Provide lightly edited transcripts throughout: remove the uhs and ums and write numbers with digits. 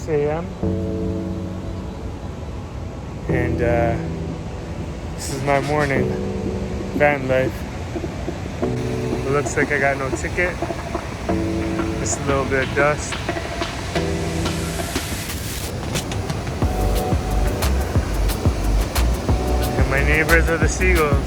6 a.m. and this is my morning van life. It looks like I got no ticket, just a little bit of dust. And my neighbors are the seagulls.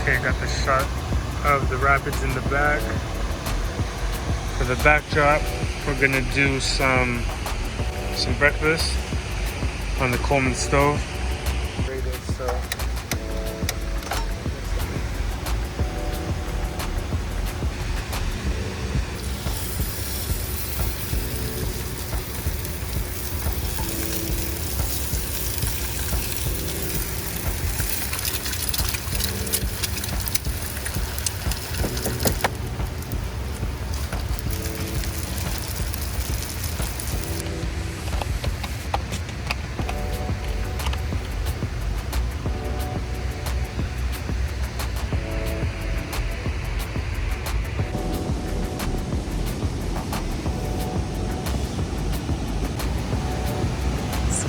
Okay, got the shot of the rapids in the back. For the backdrop, we're gonna do some breakfast on the Coleman stove. So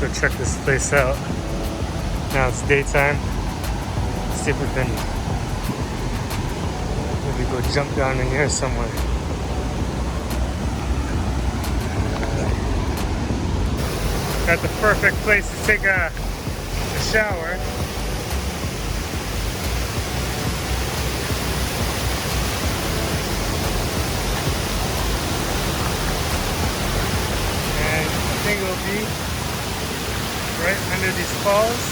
let's go check this place out. Now it's daytime. Let's see if we can maybe go jump down in here somewhere. Got the perfect place to take a shower. And I think it'll be right under these falls.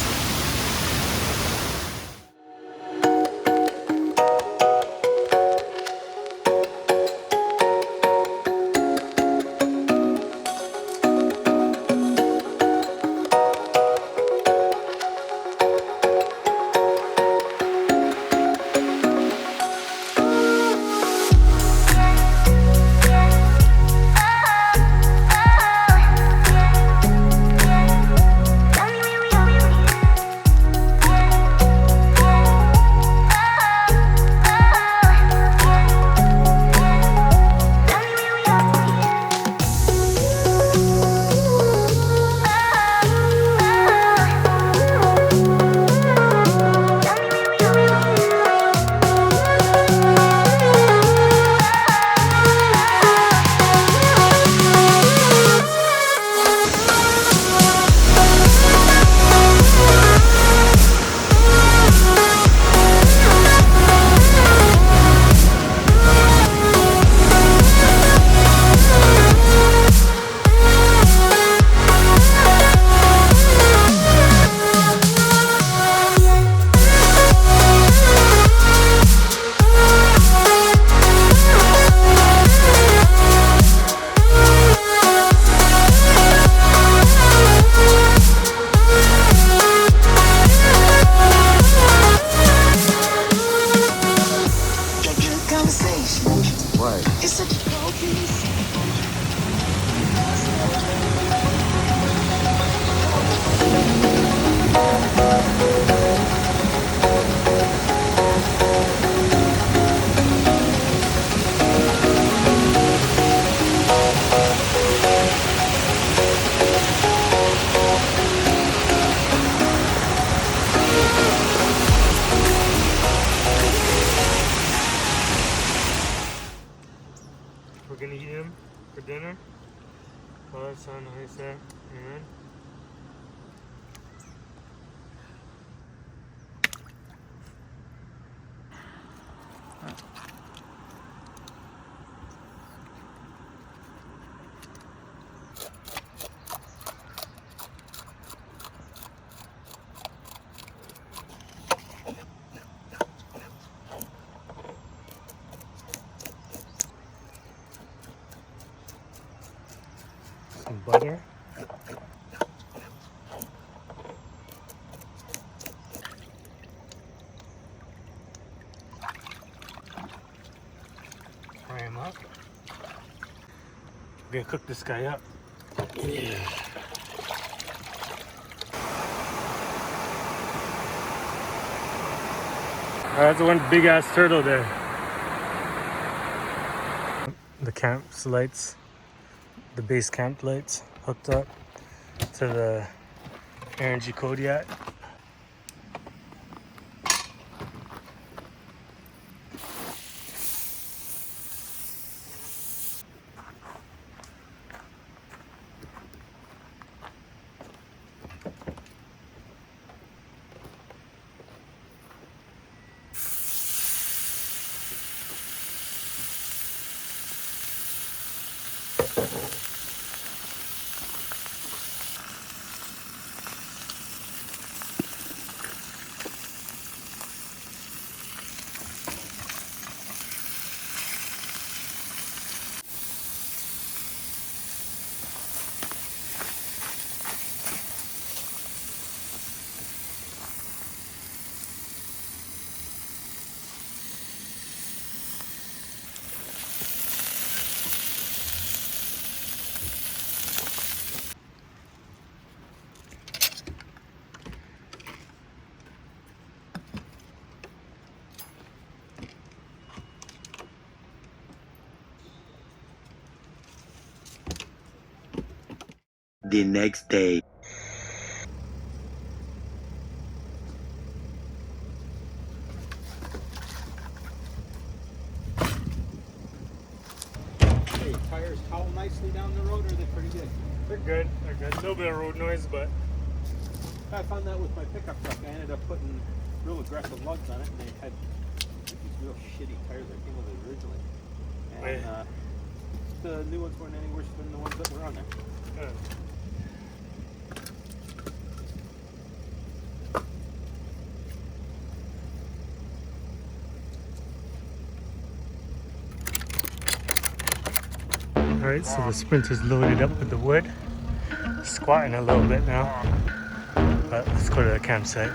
We're gonna eat him for dinner. Oh, that's so nice there. Amen. him up. We're gonna cook this guy up. Yeah. That's one big ass turtle there. The camp lights, the base camp lights hooked up to the RNG Kodiak. The next day. Hey, tires howl nicely down the road, or are they pretty good? They're good. They're good. A little bit of road noise, but I found that with my pickup truck. I ended up putting real aggressive lugs on it, and they had these real shitty tires that came with it originally. And the new ones weren't any worse than the ones that were on there. Alright, so the Sprinter's loaded up with the wood. Squatting a little bit now. But let's go to the campsite.